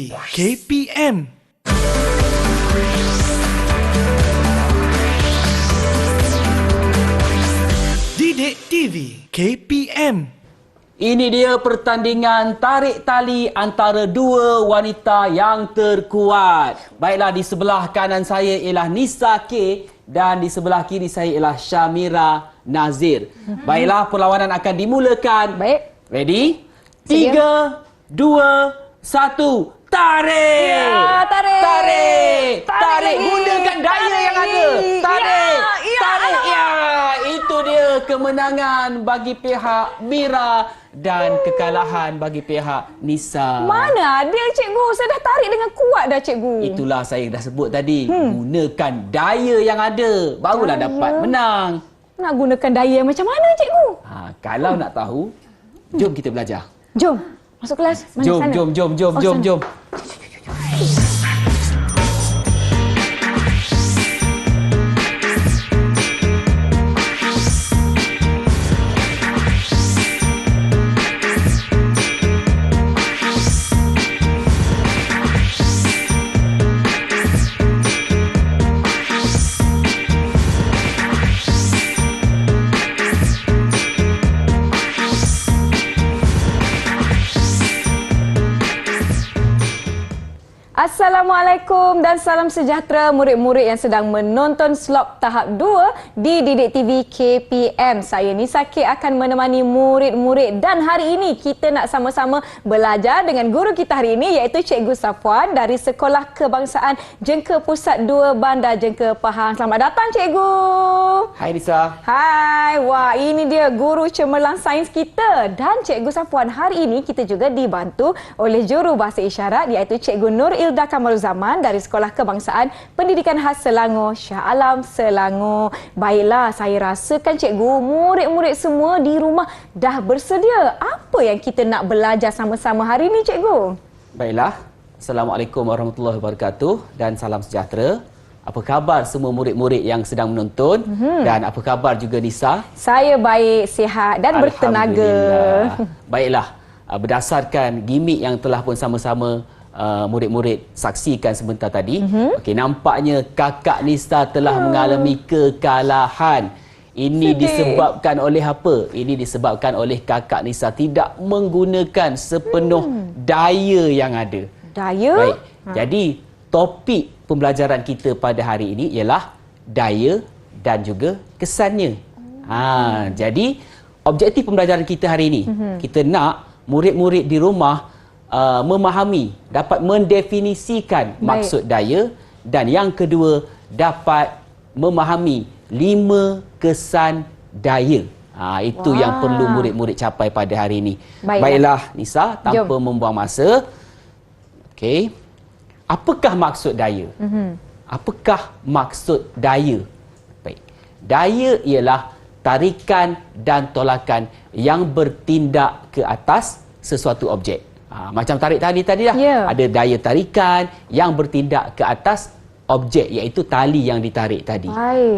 TV KPM. Didik TV KPM. Ini dia pertandingan tarik tali antara dua wanita yang terkuat. Baiklah, di sebelah kanan saya ialah Nisa K dan di sebelah kiri saya ialah Syamira Nazir. Baiklah, perlawanan akan dimulakan. Baik. Ready? 3, 2, 1. Tarik! Ya, tarik! Tarik! Tarik! Gunakan daya yang ada. Tarik! Tarik! Ya, itu dia kemenangan bagi pihak Mira dan kekalahan bagi pihak Nisa. Mana ada cikgu? Saya dah tarik dengan kuat dah cikgu. Itulah saya dah sebut tadi. Gunakan daya yang ada. Barulah dapat menang. Nak gunakan daya macam mana cikgu? Kalau nak tahu, jom kita belajar. Jom. Masuk kelas. Mana Jom, sana? jom. Assalamualaikum dan salam sejahtera murid-murid yang sedang menonton slot tahap 2 di Didik TV KPM. Saya Nisa K akan menemani murid-murid dan hari ini kita nak sama-sama belajar dengan guru kita hari ini iaitu Cikgu Safwan dari Sekolah Kebangsaan Jengka Pusat 2 Bandar Jengka Pahang. Selamat datang Cikgu. Hai Nisa. Hai, wah ini dia guru cemerlang sains kita. Dan Cikgu Safwan, hari ini kita juga dibantu oleh juru bahasa isyarat iaitu Cikgu Nur Ilda Kamaruzaman dari Sekolah Kebangsaan Pendidikan Khas Selangor, Shah Alam, Selangor. Baiklah, saya rasakan cikgu, murid-murid semua di rumah dah bersedia. Apa yang kita nak belajar sama-sama hari ini cikgu? Baiklah, Assalamualaikum warahmatullahi wabarakatuh dan salam sejahtera. Apa khabar semua murid-murid yang sedang menonton dan apa khabar juga Nisa? Saya baik, sihat dan bertenaga. Baiklah, berdasarkan gimik yang telah pun sama-sama murid-murid saksikan sebentar tadi. Okey, nampaknya kakak Nisa telah mengalami kekalahan. Ini disebabkan oleh apa? Ini disebabkan oleh kakak Nisa tidak menggunakan sepenuh daya yang ada. Daya? Baik. Jadi topik pembelajaran kita pada hari ini ialah daya dan juga kesannya. Jadi objektif pembelajaran kita hari ini, kita nak murid-murid di rumah memahami, dapat mendefinisikan maksud daya dan yang kedua dapat memahami 5 kesan daya. Itu yang perlu murid-murid capai pada hari ini. Baiklah Nisa, tanpa membuang masa. Okey. Apakah maksud daya? Apakah maksud daya? Baik. Daya ialah tarikan dan tolakan yang bertindak ke atas sesuatu objek. Macam tarik tali tadi lah. Ada daya tarikan yang bertindak ke atas objek iaitu tali yang ditarik tadi.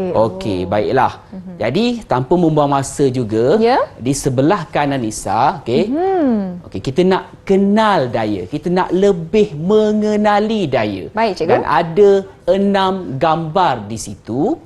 Okey, baiklah. Jadi tanpa membuang masa juga, di sebelah kanan Nisa, okey, kita nak kenal daya. Kita nak lebih mengenali daya. Baik, cikgu. Dan ada 6 gambar di situ.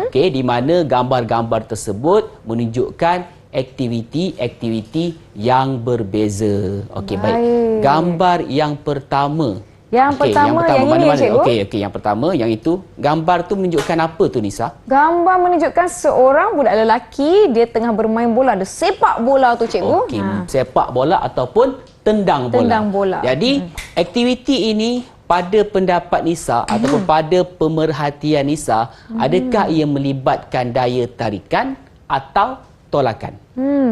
Okey, di mana gambar-gambar tersebut menunjukkan aktiviti-aktiviti yang berbeza. Okey, baik. Gambar yang pertama. Yang pertama yang ini, cikgu. Okey, yang pertama yang itu gambar tu menunjukkan apa tu Nisa? Gambar menunjukkan seorang budak lelaki, dia tengah bermain bola, ada sepak bola tu cikgu. Okey, sepak bola ataupun tendang bola. Tendang bola. Jadi, aktiviti ini pada pendapat Nisa ataupun pada pemerhatian Nisa, adakah ia melibatkan daya tarikan atau tolakan?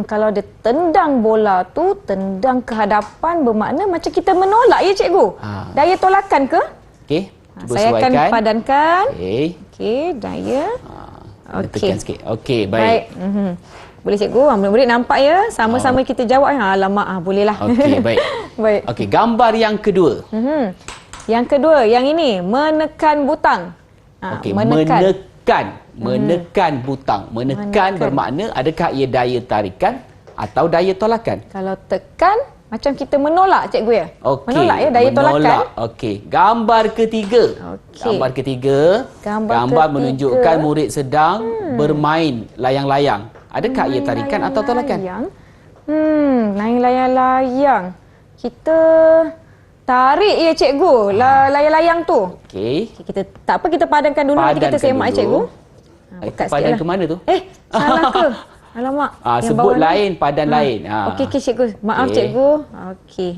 Kalau dia tendang bola tu, tendang ke hadapan bermakna macam kita menolak ya cikgu. Daya tolakan ke? Okey, cuba saya sesuaikan. akan padankan. Okey, daya. Tekan sikit. Okey, baik. Boleh cikgu, murid-murid nampak ya? Sama-sama kita jawab. Alamak, bolehlah. Okey, baik. Baik. Okey, gambar yang kedua. Yang kedua, yang ini menekan butang. Okey, menekan butang. Menekan bermakna adakah ia daya tarikan atau daya tolakan? Kalau tekan Macam kita menolak cikgu ya? Okey. Menolak ya, daya tolakan. Menolak. Okey. Gambar ketiga. Okey. Gambar ketiga. Gambar Gambar ketiga. menunjukkan murid sedang bermain layang-layang. Adakah ia tarikan atau tolakan? Main layang-layang. Kita tarik ya cikgu, layang-layang tu. Okey. Kita tak apa, kita padankan dulu, nanti kita Padankan semak dulu. cikgu. Itu padan ke mana tu? Salah ke? Alamak. Yang Sebut bawah ni. lain, padan lain. Okey cikgu. Maaf Okey. cikgu. Okey.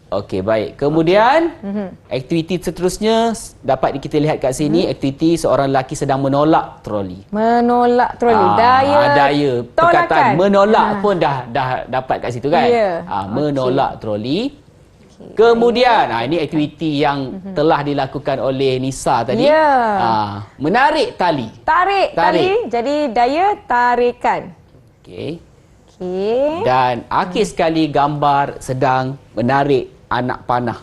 Okey, baik. Kemudian, aktiviti seterusnya dapat kita lihat kat sini, aktiviti seorang lelaki sedang menolak troli. Menolak troli. Daya perkataan tolakan. menolak pun dah dapat kat situ kan? Ya. Menolak troli. Kemudian, ini aktiviti yang telah dilakukan oleh Nisa tadi. Ya. Menarik tali. Tarik tali. Jadi daya tarikan. Okey. Okey. Dan akhir sekali gambar sedang menarik anak panah.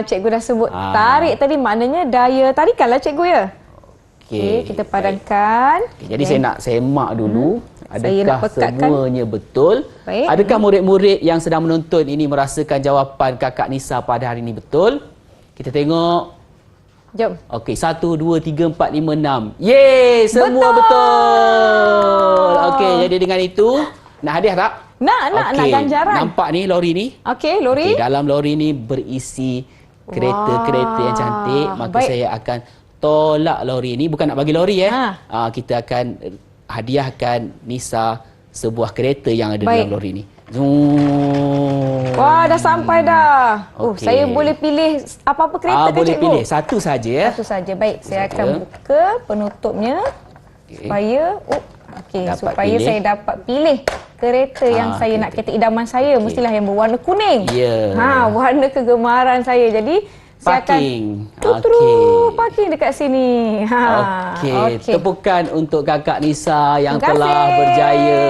Cikgu dah sebut tarik tadi, maknanya daya tarikanlah cikgu ya. Okey. Kita padankan. Jadi saya nak semak dulu. Saya nak Adakah pekatkan. semuanya betul? Baik. Adakah murid-murid yang sedang menonton ini merasakan jawapan kakak Nisa pada hari ini betul? Kita tengok. Jom. Okey, 1, 2, 3, 4, 5, 6. Yeay, semua betul. Okey, jadi dengan itu, nak hadiah tak? Nak Okey, ganjaran. nampak ni lori ni? Okey, lori. Okey, dalam lori ni berisi kereta-kereta yang cantik. Maka baik. saya akan tolak lori ni. Bukan nak bagi lori kita akan hadiahkan Nisa sebuah kereta yang ada Baik. dalam lori ni. Zoom. Wah, dah sampai dah. Okey. Saya boleh pilih apa-apa kereta ke boleh cikgu? pilih satu saja ya. Satu saja. Baik, saya Saja. akan buka penutupnya supaya Dapat supaya pilih. saya dapat pilih kereta yang saya nak, kereta idaman saya mestilah yang berwarna kuning. Ya. Warna kegemaran saya. Jadi saya Parking. akan parking dekat sini. Okey. Tepukan untuk kakak Nisa yang Terima telah kasih. berjaya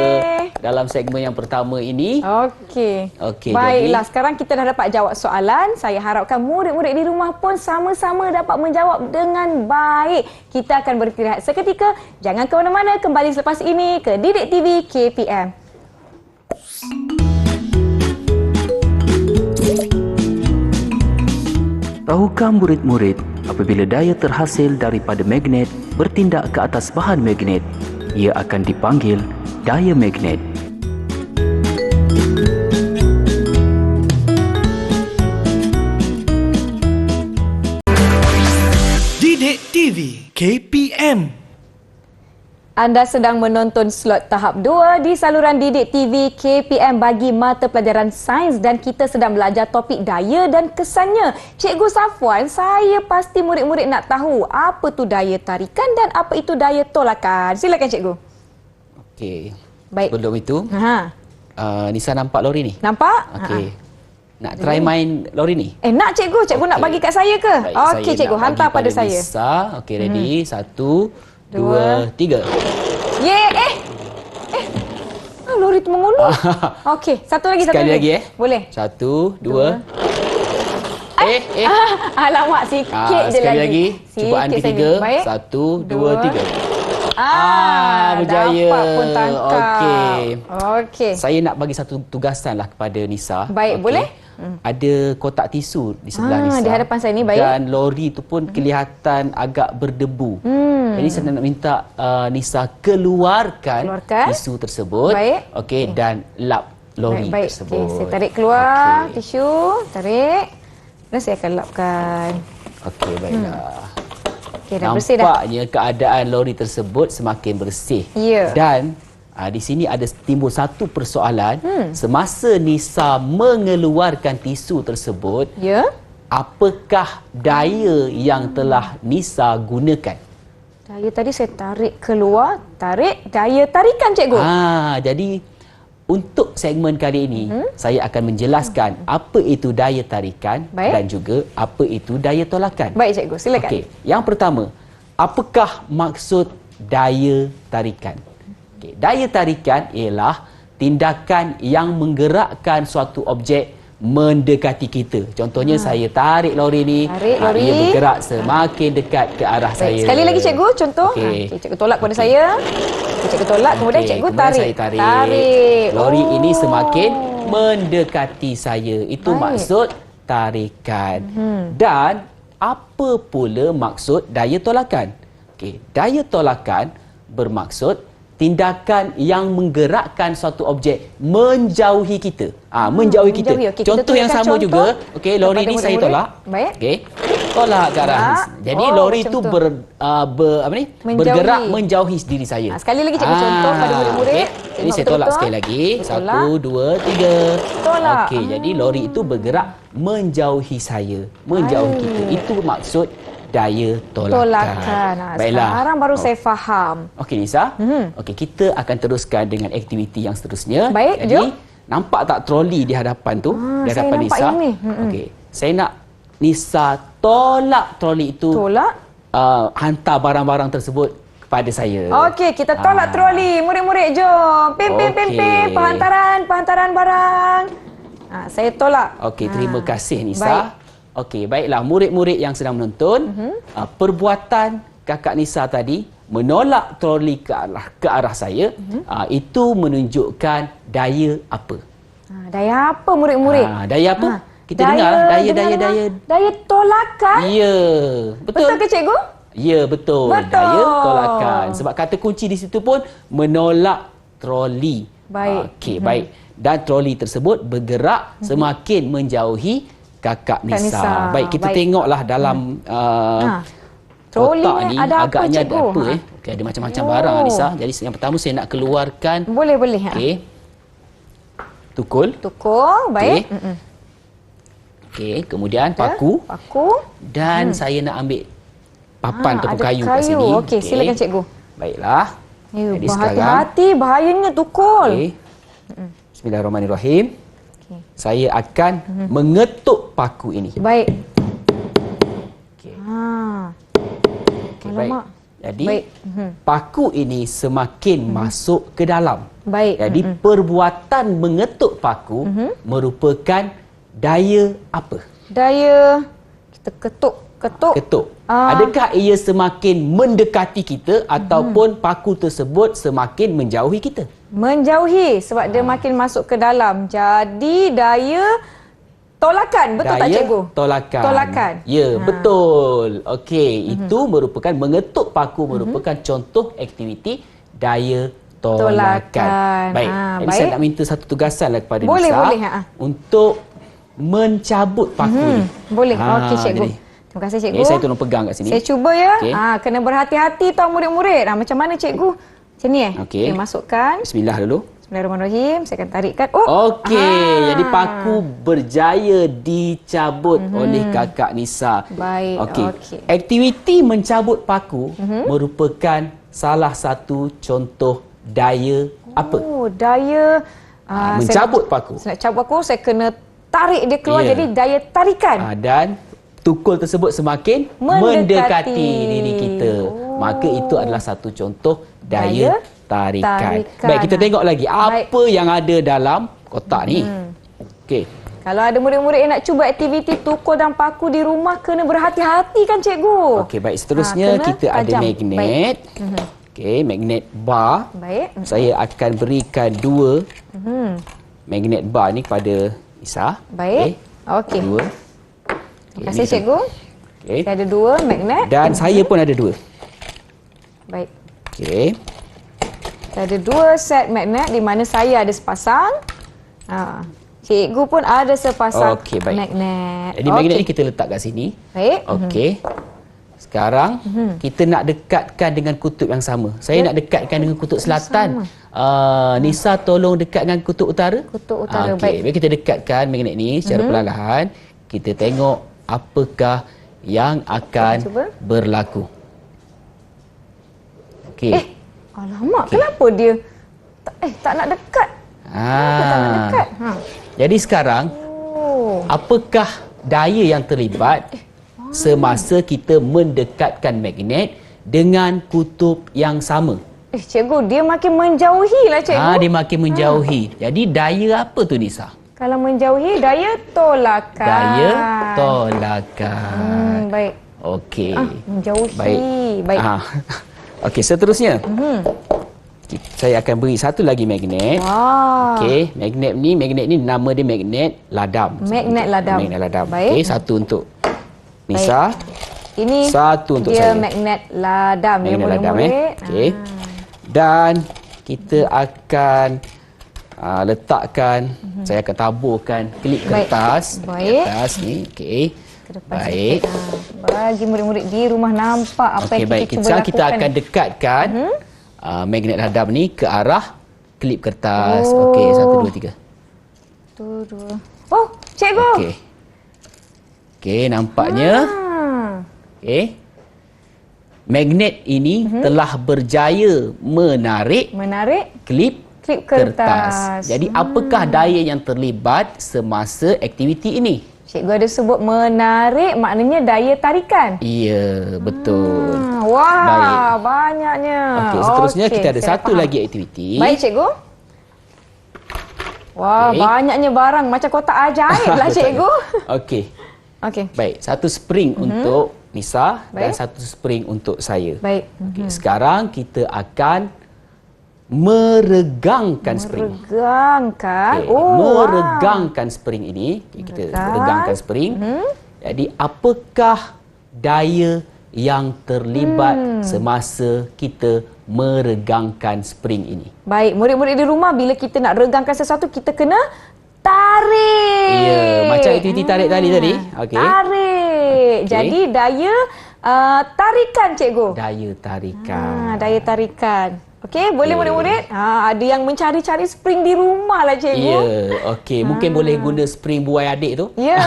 dalam segmen yang pertama ini. Okey. Okey, Baiklah, sekarang kita dah dapat jawab soalan. Saya harapkan murid-murid di rumah pun sama-sama dapat menjawab dengan baik. Kita akan beristirahat seketika. Jangan ke mana-mana, kembali selepas ini ke Didik TV KPM. Tahukah murid-murid, apabila daya terhasil daripada magnet bertindak ke atas bahan magnet, ia akan dipanggil daya magnet. Didik TV KPM. Anda sedang menonton slot tahap 2 di saluran Didik TV KPM bagi mata pelajaran sains dan kita sedang belajar topik daya dan kesannya. Cikgu Safwan, saya pasti murid-murid nak tahu apa tu daya tarikan dan apa itu daya tolakan. Silakan cikgu. Okey. Baik. Sebelum itu, Nisa nampak lori ni? Nampak? Okey. Nak try main lori ni? Nak cikgu. Cikgu nak Okey. bagi kat saya ke? Baik, Okey saya cikgu, nak hantar bagi pada saya. Nisa. Okey, ready? 1, 2, 3. Lori tu mengundur. Okey, satu lagi. Sekali lagi Boleh. 1, 2. Alamak, sikit je sekali lagi. lagi. Cubaan Sikit ketiga. saja. Baik. 1, 2, 3. berjaya. Dapat pun tangkap. Okey. Saya nak bagi satu tugasan lah kepada Nisa. Baik, boleh? Ada kotak tisu di sebelah Nisa. Di hadapan saya ni, baik. Dan lori itu pun kelihatan agak berdebu. Jadi saya nak minta Nisa keluarkan tisu tersebut. Baik. Okey, dan lap lori baik. tersebut. Okey, saya tarik keluar tisu. Tarik. Dan saya akan lapkan. Okey, baiklah. Okey, dah bersih dah. Nampaknya keadaan lori tersebut semakin bersih. Ya. Dan di sini ada timbul satu persoalan. Semasa Nisa mengeluarkan tisu tersebut, Ya. apakah daya yang telah Nisa gunakan? Daya tadi saya tarik keluar. Tarik. Daya tarikan, cikgu. Jadi untuk segmen kali ini, saya akan menjelaskan apa itu daya tarikan dan juga apa itu daya tolakan. Baik, cikgu. Silakan. Okey, yang pertama, apakah maksud daya tarikan? Okey, daya tarikan ialah tindakan yang menggerakkan suatu objek mendekati kita. Contohnya saya tarik lori ni, Tarik lori. ia bergerak semakin dekat ke arah saya. Sekali lagi cikgu, contoh. Okey. Cikgu tolak pada saya. Cikgu tolak, kemudian cikgu kemudian tarik. saya tarik. Lori ini semakin mendekati saya. Itu Baik. maksud tarikan. Dan apa pula maksud daya tolakan? Okey, daya tolakan bermaksud tindakan yang menggerakkan suatu objek menjauhi kita. Menjauhi kita. menjauhi. Okey, kita Contoh yang tunjukkan sama contoh juga. Okey, lori kepada ni saya murid-murid. tolak. Baik. Okey. Tolak ke arah. Tolak. Jadi Oh, lori macam tu tu. bergerak menjauhi diri saya. Sekali lagi cikgu contoh pada murid-murid. Okey. Tengok Jadi saya tolak betul-betul. sekali lagi. Tolak. 1, 2, 3. Tolak. Okey, jadi lori itu bergerak menjauhi saya, menjauhi kita. Itu maksud daya tolakan. Sekarang baru saya faham. Okey Nisa. Okey, kita akan teruskan dengan aktiviti yang seterusnya. Baik, Jadi, jom. nampak tak troli di hadapan tu? Di saya hadapan nampak Nisa. ini. Okey, saya nak Nisa tolak troli itu. Tolak. Hantar barang-barang tersebut kepada saya. Okey, kita tolak troli. Murid-murid jom. Pim. Okey. Penghantaran barang. Saya tolak. Okey, terima kasih Nisa. Baik. Okey, baiklah murid-murid yang sedang menonton, perbuatan Kakak Nisa tadi menolak troli ke arah saya, itu menunjukkan daya apa? Daya apa murid-murid? Daya apa? Kita dengar daya. Daya tolakan. Ya, betul. Betul ke cikgu? Ya, betul. Betul. Daya tolakan. Sebab kata kunci di situ pun menolak troli. Baik. Okey, baik. Dan troli tersebut bergerak semakin menjauhi Kakak Nisa. Nisa. Baik, kita Baik. tengoklah dalam Troli kotak ni ni ada apa, agaknya ada cikgu? apa Okey, ada macam-macam barang Nisa. Jadi yang pertama saya nak keluarkan Boleh. okey. Tukul. Tukul, baik. Okey, kemudian paku Paku. dan saya nak ambil papan ataupun ada kayu kat sini. Okey, silakan cikgu. Baiklah. Ya, Jadi sekarang hati-hati, bahayanya tukul. okey. Bismillahirrahmanirrahim. Okey. Saya akan mengetuk paku ini. Baik. Okey. Okey, baik. Alamak. Jadi Baik. paku ini semakin masuk ke dalam. Baik. Jadi perbuatan mengetuk paku merupakan daya apa? Daya kita ketuk. Ketuk. Adakah ia semakin mendekati kita ataupun paku tersebut semakin menjauhi kita? Menjauhi sebab dia makin masuk ke dalam. Jadi daya tolakan. Betul tak Daya cikgu? Tolakan. Ya, betul. Okey, itu merupakan mengetuk paku merupakan contoh aktiviti daya tolakan. Baik. Jadi baik. saya nak minta satu tugasanlah kepada Boleh, Nisa boleh, untuk mencabut paku ni. Boleh. Okey cikgu. Jadi, Terima kasih cikgu. saya tolong pegang kat sini. Saya cuba ya. Okey. Kena berhati-hati tau murid-murid. Macam mana cikgu? Macam ni Okey. masukkan. Bismillah dulu. Bismillahirrahmanirrahim. Saya akan tarikkan. Okey, jadi paku berjaya dicabut oleh Kakak Nisa. Baik, Okey. okey. Aktiviti mencabut paku merupakan salah satu contoh daya apa? Daya mencabut paku. Saya nak cabut paku, saya kena tarik dia keluar. Ya. Jadi daya tarikan. Dan tukul tersebut semakin Mendekati. mendekati diri kita. Maka itu adalah satu contoh daya tarikan. tarikan. Baik, kita tengok lagi Baik. apa yang ada dalam kotak ni. Okey. Kalau ada murid-murid yang nak cuba aktiviti tukul dan paku di rumah, kena berhati-hati kan cikgu? Okey, baik. Seterusnya kena kita ada tajam. magnet. Okey, magnet bar. Baik. Saya akan berikan 2 magnet bar ni kepada Isa. Baik. Okey. 2. Terima kasih cikgu. Okey. Saya ada 2 magnet. Dan saya pun ada 2. Baik. Okey. Saya ada 2 set magnet di mana saya ada sepasang. Cikgu pun ada sepasang Okey, baik. magnet. Jadi magnet ni kita letak kat sini. Baik. Okey. Sekarang kita nak dekatkan dengan kutub yang sama. Saya nak dekatkan dengan kutub selatan. Nisa tolong dekat dengan kutub utara. Kutub utara, Okey, baik. baik kita dekatkan magnet ni secara perlahan. Kita tengok apakah yang akan Cuba. berlaku. Okey. Alamak, kenapa dia tak nak dekat? Kenapa tak nak dekat? Jadi sekarang apakah daya yang terlibat semasa kita mendekatkan magnet dengan kutub yang sama? Cikgu, dia makin menjauhi lah cikgu. Dia makin menjauhi. Jadi daya apa tu Nisa? Kalau menjauhi, daya tolakan. Daya tolakan. Baik. Okey. Menjauhi. Baik. Baik. Okey, seterusnya. Saya akan beri satu lagi magnet. Wah. Okey, magnet ni nama dia magnet ladam. Magnet ladam. Magnet ladam. Baik. Okey, satu untuk Nisa. Ini Satu untuk dia saya. magnet ladam ya, Magnet ladam murid-murid. Okey. Dan kita akan letakkan, saya akan taburkan klip Baik. kertas. Baik. Kertas ni. Okey. Ke depan Baik. sikit. Bagi murid-murid di rumah nampak apa Okey, yang baik. kita cuba Sekarang lakukan. kita akan dekatkan magnet ladam ni ke arah klip kertas. Okey, 1 2 3. Tu, dua. Oh, cikgu. Okey. Okey, nampaknya. Okey. Magnet ini telah berjaya menarik Menarik klip klip kertas. Jadi apakah daya yang terlibat semasa aktiviti ini? Cikgu ada sebut menarik, maknanya daya tarikan. Ya, betul. Wah, Baik. banyaknya. Okey, seterusnya Okey, kita ada saya satu faham. lagi aktiviti. Baik, cikgu. Wah, Okey. banyaknya barang macam kotak ajaib lah, cikgu. Okey. Okey. Baik, satu spring untuk Nisa dan Baik. satu spring untuk saya. Baik. Okey, sekarang kita akan meregangkan spring. Meregangkan. Okey, Oh, meregangkan spring ini. Okey, kita Meregang. regangkan spring. Jadi apakah daya yang terlibat semasa kita meregangkan spring ini? Baik, murid-murid di rumah bila kita nak regangkan sesuatu kita kena tarik. Ya, macam aktiviti tarik tali tadi. Okey. Tarik. Okey. Jadi daya tarikan, cikgu. Daya tarikan. Daya tarikan. Okey, boleh Okey. murid-murid? Ada yang mencari-cari spring di rumah lah, cikgu. Ya, okey. Mungkin boleh guna spring buai adik tu. Ya,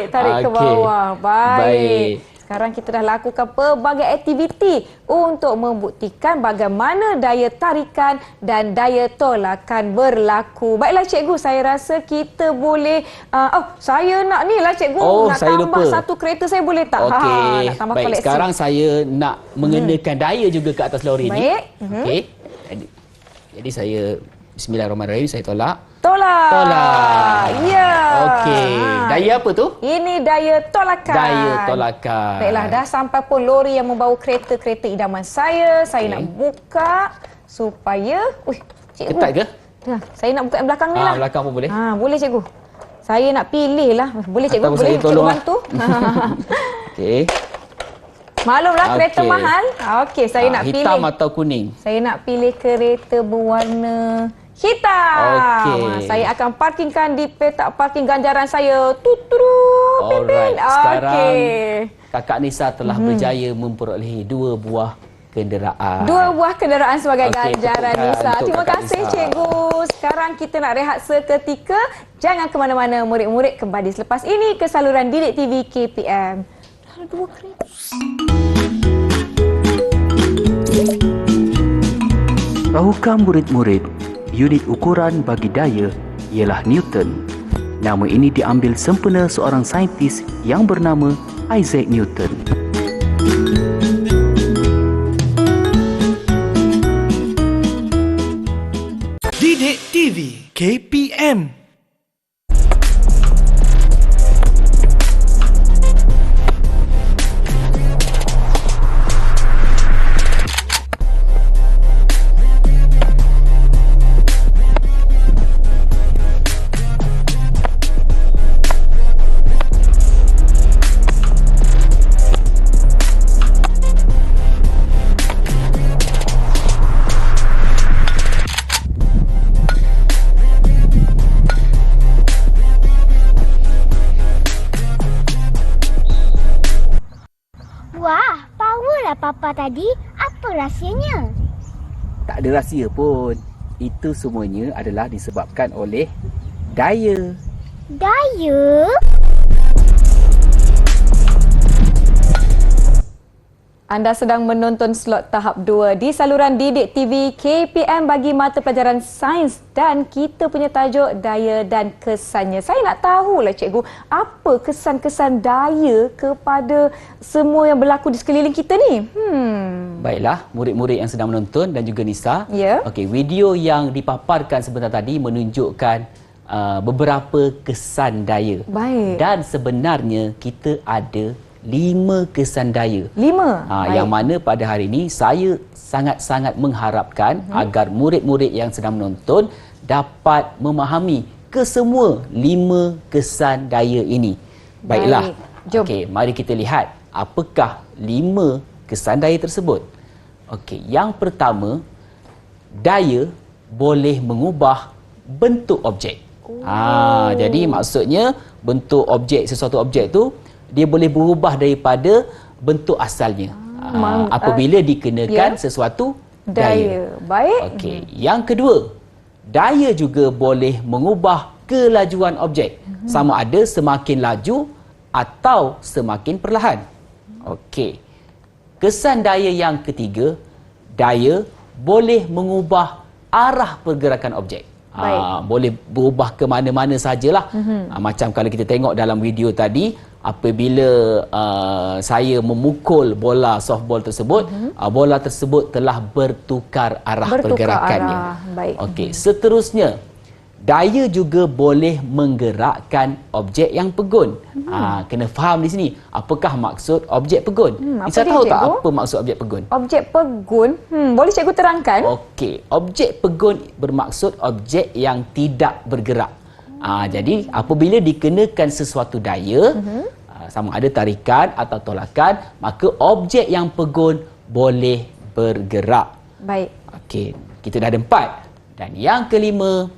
tarik ke Okey. bawah. Baik. Baik. Sekarang kita dah lakukan pelbagai aktiviti untuk membuktikan bagaimana daya tarikan dan daya tolakan berlaku. Baiklah cikgu, saya rasa kita boleh saya nak ni lah cikgu, Oh, nak saya tambah lupa. satu kereta saya boleh tak? Okey. Nak tambah Baik, koleksi. sekarang saya nak mengenakan daya juga ke atas lori ni. Baik. Okey. Jadi saya bismillahirrahmanirrahim, saya tolak. Tolak. Ya. Okey. Daya apa tu? Ini daya tolakan. Daya tolakan. Baiklah, dah sampai pun lori yang membawa kereta-kereta idaman saya. Saya nak buka supaya... cikgu. Ketat ke? Saya nak buka yang belakang ni lah. Belakang pun boleh. Boleh cikgu. Saya nak pilih lah. Boleh cikgu? Ataupun Boleh saya cikgu tolong lah. bantu? Okey. Maklumlah kereta Okey. mahal. Okey, saya nak pilih. Hitam atau kuning? Saya nak pilih kereta berwarna hitam. Okey. Saya akan parkingkan di petak parking ganjaran saya. Tuturu. Alright. Sekarang Okey. Kakak Nisa telah berjaya memperolehi 2 buah kenderaan. 2 buah kenderaan sebagai Okey, ganjaran tepuk tangan Nisa. untuk Terima Kakak kasih Nisa. cikgu. Sekarang kita nak rehat seketika. Jangan ke mana-mana murid-murid, kembali selepas ini ke saluran Didik TV KPM. Ada 2 kereta. Tahukah murid-murid, unit ukuran bagi daya ialah Newton. Nama ini diambil sempena seorang saintis yang bernama Isaac Newton. Didik TV KPM. Wah, power lah Papa tadi. Apa rahsianya? Tak ada rahsia pun. Itu semuanya adalah disebabkan oleh daya. Daya? Anda sedang menonton slot tahap 2 di saluran Didik TV KPM bagi mata pelajaran sains dan kita punya tajuk daya dan kesannya. Saya nak tahulah cikgu, apa kesan-kesan daya kepada semua yang berlaku di sekeliling kita ni? Baiklah, murid-murid yang sedang menonton dan juga Nisa. Ya. Okey, video yang dipaparkan sebentar tadi menunjukkan beberapa kesan daya. Baik. Dan sebenarnya kita ada 5 kesan daya. 5. Yang mana pada hari ini saya sangat-sangat mengharapkan agar murid-murid yang sedang menonton dapat memahami kesemua 5 kesan daya ini. Baiklah. Jom. Okey, mari kita lihat apakah 5 kesan daya tersebut. Okey, yang pertama, daya boleh mengubah bentuk objek. Jadi maksudnya bentuk objek, sesuatu objek tu dia boleh berubah daripada bentuk asalnya apabila dikenakan sesuatu daya. Baik. Okey, yang kedua, daya juga boleh mengubah kelajuan objek, sama ada semakin laju atau semakin perlahan. Okey. Kesan daya yang ketiga, daya boleh mengubah arah pergerakan objek. Boleh berubah ke mana-mana sajalah. Macam kalau kita tengok dalam video tadi, apabila saya memukul bola softball tersebut, bola tersebut telah bertukar arah pergerakannya. Baik. Okey, seterusnya, daya juga boleh menggerakkan objek yang pegun. Kena faham di sini apakah maksud objek pegun. Nisa tahu tak apa maksud objek pegun? Objek pegun? Boleh cikgu terangkan? Okey, objek pegun bermaksud objek yang tidak bergerak. Jadi apabila dikenakan sesuatu daya, sama ada tarikan atau tolakan, maka objek yang pegun boleh bergerak. Baik. Okey, kita dah ada 4. Dan yang kelima,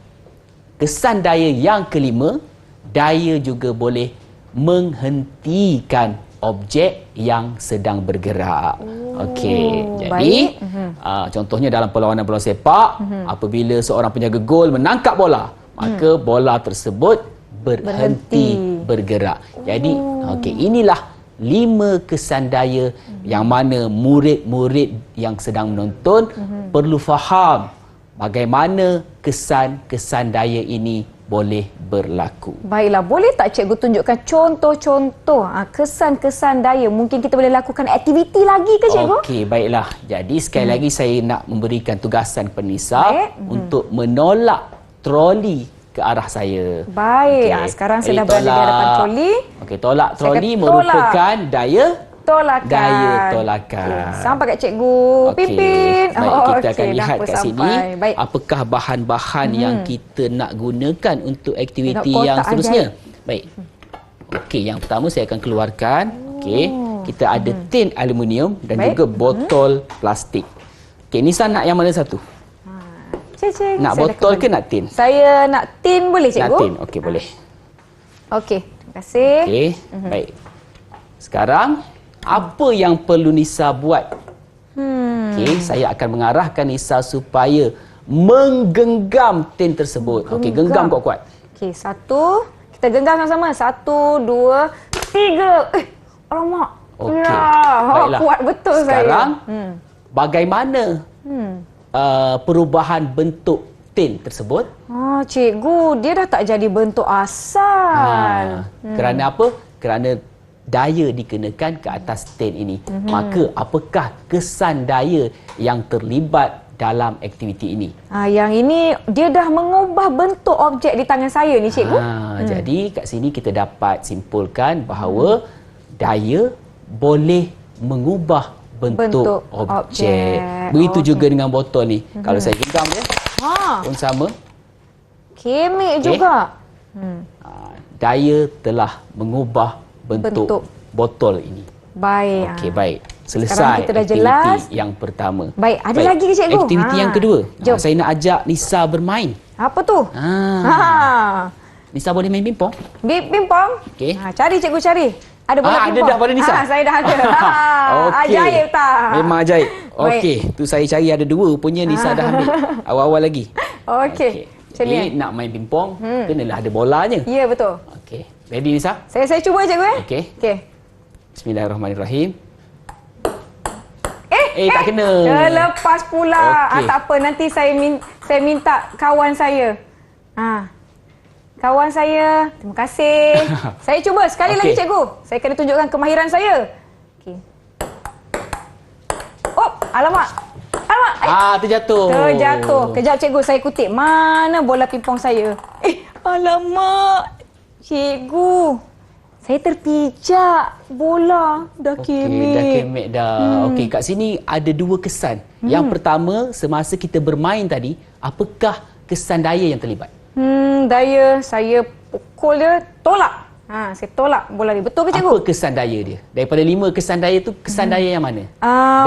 kesan daya yang kelima, daya juga boleh menghentikan objek yang sedang bergerak. Okey, jadi contohnya dalam perlawanan bola sepak, apabila seorang penjaga gol menangkap bola, maka bola tersebut berhenti bergerak. Jadi okey, inilah 5 kesan daya yang mana murid-murid yang sedang menonton perlu faham bagaimana kesan-kesan daya ini boleh berlaku. Baiklah, boleh tak cikgu tunjukkan contoh-contoh kesan-kesan daya? Mungkin kita boleh lakukan aktiviti lagi ke cikgu? Okey, baiklah. Jadi sekali lagi saya nak memberikan tugasan kepada Nisa untuk menolak troli ke arah saya. Baik, sekarang saya dah berada di hadapan troli. Okey, tolak troli merupakan daya tolakan. Daya tolakan. Okay. Sampai kat cikgu Pimpin. Baik, kita akan lihat kat sini Baik. apakah bahan-bahan yang kita nak gunakan untuk aktiviti yang seterusnya. Baik. Okey, yang pertama saya akan keluarkan. Okey, kita ada tin aluminium dan juga botol plastik. Okey, Nisa nak yang mana satu? Nak botol ke nak tin? Saya nak tin, boleh cikgu? Nak tin. Okey, boleh. Okey, terima kasih. Okey, baik. Sekarang apa yang perlu Nisa buat? Okey, saya akan mengarahkan Nisa supaya menggenggam tin tersebut. Okey, genggam kuat-kuat. Okey, 1. Kita genggam sama-sama. 1, 2, 3. Alamak. Okey. Baiklah. Kuat betul sekarang, saya. bagaimana perubahan bentuk tin tersebut? Cikgu, dia dah tak jadi bentuk asal. Kerana apa? Kerana daya dikenakan ke atas tin ini. Maka apakah kesan daya yang terlibat dalam aktiviti ini? Yang ini dia dah mengubah bentuk objek di tangan saya ni cikgu. Jadi kat sini kita dapat simpulkan bahawa daya boleh mengubah bentuk objek. Begitu juga dengan botol ni. Kalau saya genggam dia pun sama. Kemik juga. Daya telah mengubah bentuk botol ini. Baik. Okey, baik. Selesai sekarang kita dah aktiviti jelas yang pertama. Baik, ada lagi ke cikgu? Aktiviti yang kedua. Jom. Saya nak ajak Nisa bermain. Apa tu? Nisa boleh main pingpong? Pingpong? Okey. Cari cikgu, cari. Ada bola pingpong. Ada dah pada Nisa? Saya dah ada. Okey. Ajaib tak? Memang ajaib. Okey, tu saya cari ada 2. Rupanya Nisa dah ambil awal-awal lagi. Okey. Jadi nak main pingpong, kenalah ada bolanya. Ya, betul. Okey. Ready Nisa? Saya cuba cikgu Okey. Okey. Bismillahirrahmanirrahim. Tak kena. Terlepas pula. Okey. Tak apa, nanti saya minta kawan saya. Kawan saya, terima kasih. Saya cuba sekali lagi cikgu. Saya kena tunjukkan kemahiran saya. Okey. Alamak. Terjatuh. Terjatuh. Kejap cikgu, saya kutip. Mana bola pingpong saya? Alamak. Cikgu. Saya terpijak bola. Dah kemek. Dah kemek dah. Okey, kat sini ada dua kesan. Yang pertama, semasa kita bermain tadi, apakah kesan daya yang terlibat? Daya saya pukul dia, tolak. Saya tolak bola dia. Betul ke cikgu? Apa kesan daya dia? Daripada 5 kesan daya tu, kesan daya yang mana?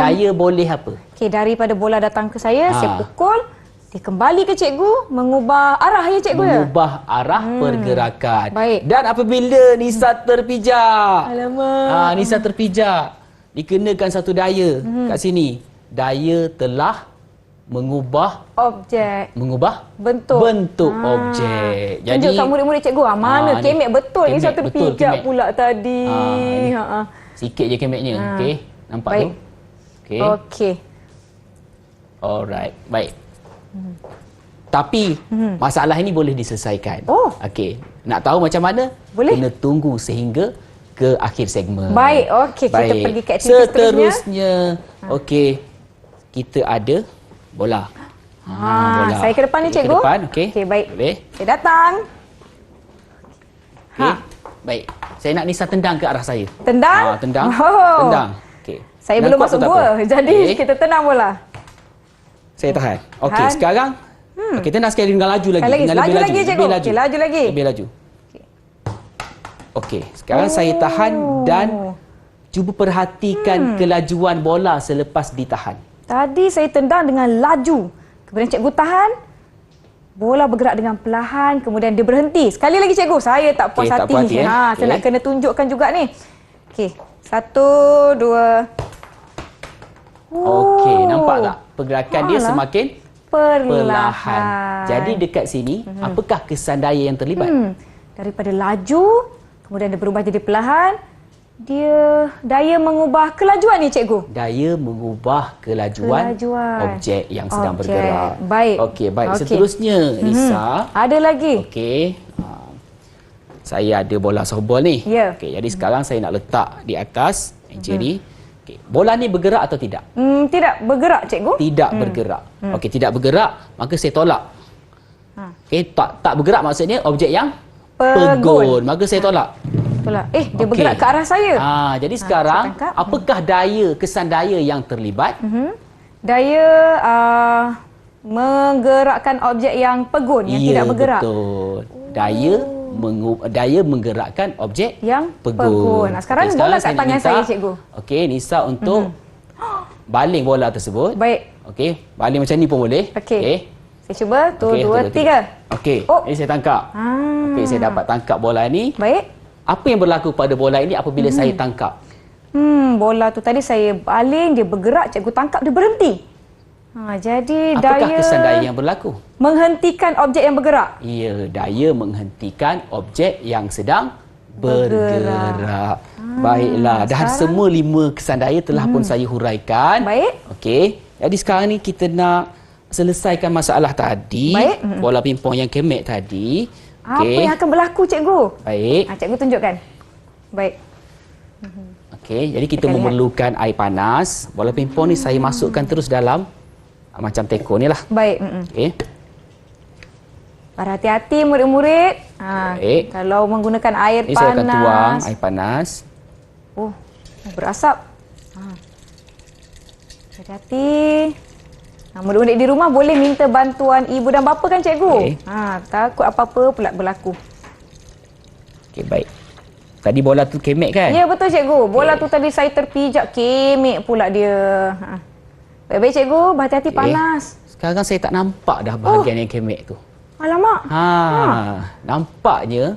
Daya boleh apa? Okey, daripada bola datang ke saya pukul. Dia kembali ke cikgu, mengubah arah ya cikgu ya? Mengubah arah pergerakan. Baik. Dan apabila Nisa terpijak. Alamak. Nisa terpijak. Dikenakan satu daya kat sini. Daya telah mengubah bentuk objek. Jadi tunjuk kat murid-murid cikgu. Mana kemek betul ni saya terpijak kemek. pula tadi. Sikit je kemeknya. Okey. Nampak baik. tu? Okey. Alright. Baik. Tapi masalah ini boleh diselesaikan. Okey. Nak tahu macam mana? Boleh. Kena tunggu sehingga ke akhir segmen. Baik. Okey, kita pergi ke aktiviti seterusnya. Okey. Kita ada bola. Bola. Saya ke depan ni cikgu. Ke depan, okey. Okey, baik. Boleh. Saya datang. Okey. Baik. Saya nak Nisa tendang ke arah saya. Tendang? Tendang. Oh. Tendang. Okey. Saya Tendang belum kuat masuk atau tak gua. apa? Jadi Okey. kita tendang bola. Saya tahan. Okey, Tahan. sekarang okey, tendang sekali dengan laju lagi. Sekali lagi. Dengan Laju lagi, cikgu. lebih laju. Okey, laju lagi. Lebih laju. Okey, sekarang saya tahan dan cuba perhatikan kelajuan bola selepas ditahan. Tadi saya tendang dengan laju. Kemudian cikgu tahan. Bola bergerak dengan perlahan, kemudian dia berhenti. Sekali lagi cikgu, saya tak puas Okey, tak hati. puas hati, Saya nak kena tunjukkan juga ni. Okey, 1, 2. Okey, nampak tak? Pergerakan dia semakin perlahan. Jadi dekat sini, apakah kesan daya yang terlibat? Daripada laju, kemudian dia berubah jadi perlahan. Daya mengubah kelajuan ni cikgu. Daya mengubah kelajuan objek yang sedang bergerak. Baik. Okey, baik. Seterusnya, Nisa. Ada lagi. Okey. Saya ada bola softball ni. Ya. Okey, jadi sekarang saya nak letak di atas meja ni. Okey, bola ni bergerak atau tidak? Tidak bergerak cikgu. Tidak bergerak. Okey, tidak bergerak, maka saya tolak. Okey, tak bergerak maksudnya objek yang pegun. Maka saya tolak. Tolak. Dia bergerak ke arah saya. Jadi sekarang apakah kesan daya yang terlibat? Daya menggerakkan objek yang pegun, yang tidak bergerak. Betul. Daya menggerakkan objek yang pegun. Sekarang bola kat tangan saya cikgu. Okey, Nisa untuk baling bola tersebut. Baik. Okey, baling macam ni pun boleh. Okey. Saya cuba. 1, 2, 3. Okey, ini saya tangkap. Okey, saya dapat tangkap bola ni. Baik. Apa yang berlaku pada bola ini apabila saya tangkap? Bola tu tadi saya baling, dia bergerak, cikgu tangkap, dia berhenti. Jadi apakah kesan daya yang berlaku? Menghentikan objek yang bergerak. Ya, daya menghentikan objek yang sedang bergerak. Baiklah, dah semua 5 kesan daya telah pun saya huraikan. Baik. Okey, jadi sekarang ni kita nak selesaikan masalah tadi. Baik. Bola pimpong yang kemek tadi. Apa yang akan berlaku cikgu? Baik. Cikgu tunjukkan. Baik. Okey, jadi kita memerlukan air panas. Bola pimpong ni saya masukkan terus dalam macam teko ni lah. Baik. Okey. Berhati-hati murid-murid. Baik. Kalau menggunakan air Ini panas. saya akan tuang air panas. Berasap. Hati-hati. Murid-murid di rumah boleh minta bantuan ibu dan bapa kan cikgu? Takut apa-apa pula berlaku. Okey, baik. Tadi bola tu kemek kan? Ya, betul cikgu. Bola tu tadi saya terpijak, kemek pula dia. Baik-baik cikgu, berhati-hati panas. Sekarang saya tak nampak dah bahagian yang kemek tu. Alamak. Nampaknya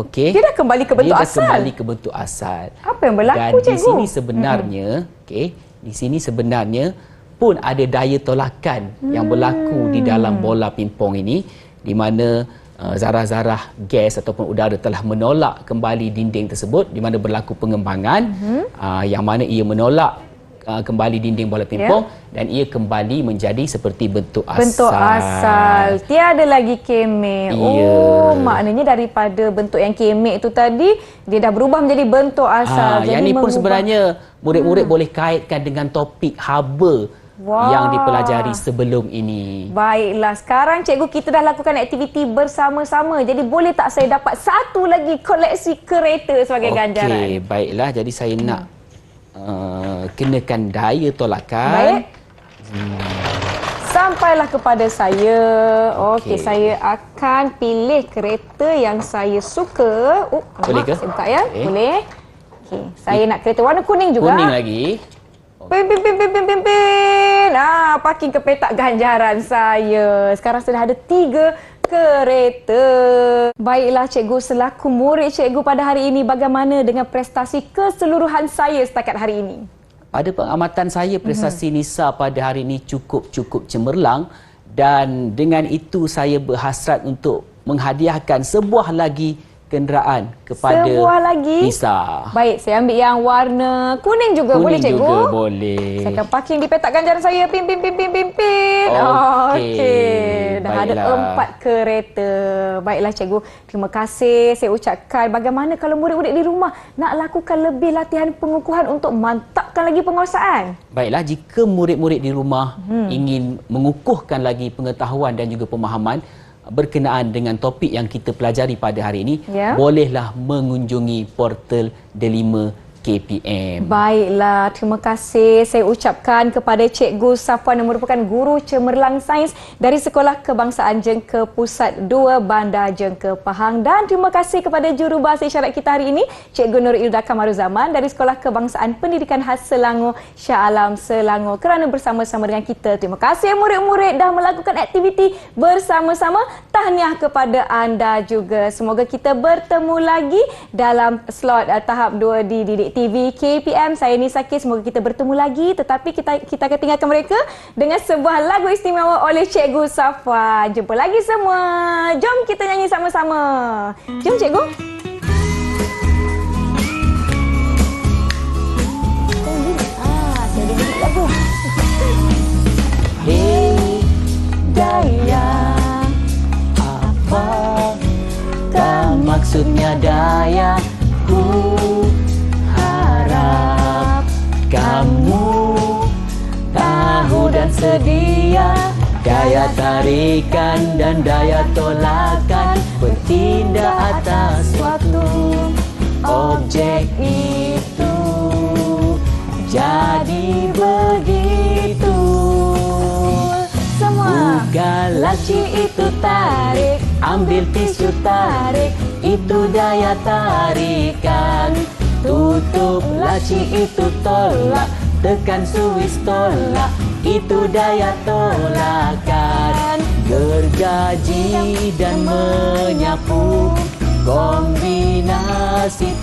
okey. Dia dah kembali ke bentuk asal. Dia dah kembali ke bentuk asal. Apa yang berlaku dan cikgu? Dan di sini sebenarnya, okey, di sini sebenarnya pun ada daya tolakan yang berlaku di dalam bola pimpong ini, di mana zarah-zarah gas ataupun udara telah menolak kembali dinding tersebut, di mana berlaku pengembangan yang mana ia menolak kembali dinding bola pimpong dan ia kembali menjadi seperti bentuk asal. Bentuk asal. Tiada lagi kemek. Maknanya daripada bentuk yang kemek itu tadi, dia dah berubah menjadi bentuk asal. Jadi yang ini pun sebenarnya murid-murid boleh kaitkan dengan topik haba yang dipelajari sebelum ini. Baiklah, sekarang cikgu kita dah lakukan aktiviti bersama-sama. Jadi boleh tak saya dapat satu lagi koleksi kereta sebagai ganjaran? Okey, baiklah. Jadi saya nak kenakan daya tolakan. Baik. Sampailah kepada saya. Okey, saya akan pilih kereta yang saya suka. Boleh ke? Saya buka ya. Okey. Boleh. Okey, saya nak kereta warna kuning juga. Kuning lagi. Pimpin. Parking ke petak ganjaran saya. Sekarang sudah ada 3 kereta. Baiklah cikgu, selaku murid cikgu pada hari ini, bagaimana dengan prestasi keseluruhan saya setakat hari ini? Pada pengamatan saya, prestasi Nisa pada hari ini cukup cemerlang, dan dengan itu saya berhasrat untuk menghadiahkan sebuah lagi kenderaan kepada Nisa. Baik, saya ambil yang warna kuning juga. Kuning boleh cikgu? Juga boleh. Saya akan parking di petak ganjaran saya. Pimpin. Okey. Dah ada 4 kereta. Baiklah cikgu, terima kasih. Saya ucapkan, bagaimana kalau murid-murid di rumah nak lakukan lebih latihan pengukuhan untuk mantapkan lagi penguasaan? Baiklah, jika murid-murid di rumah ingin mengukuhkan lagi pengetahuan dan juga pemahaman berkenaan dengan topik yang kita pelajari pada hari ini, bolehlah mengunjungi portal Delima KPM. Baiklah, terima kasih saya ucapkan kepada Cikgu Safwan yang merupakan guru cemerlang sains dari Sekolah Kebangsaan Jengke Pusat 2 Bandar Jengke Pahang, dan terima kasih kepada jurubahasa isyarat kita hari ini, Cikgu Nur Ilda Kamaruzaman dari Sekolah Kebangsaan Pendidikan Khas Selangor, Shah Alam Selangor, kerana bersama-sama dengan kita. Terima kasih murid-murid dah melakukan aktiviti bersama-sama. Tahniah kepada anda juga. Semoga kita bertemu lagi dalam slot tahap 2 di Didik TV KPM. Saya Nisa K. Semoga kita bertemu lagi, tetapi kita akan tinggalkan mereka dengan sebuah lagu istimewa oleh Cikgu Safwan. Jumpa lagi semua. Jom kita nyanyi sama-sama. Jom cikgu. Saya ada bunyi lagu. Hei daya, apakah maksudnya daya? Ku harap kamu tahu dan sedia. Daya tarikan dan daya tolakan bertindak atas suatu objek itu. Jadi begitu. Semua. Buka laci itu tarik, ambil tisu tarik, itu daya tarikan. Tutup laci itu tolak, tekan suis tolak, itu daya tolakan. Gergaji dan menyapu, kombinasi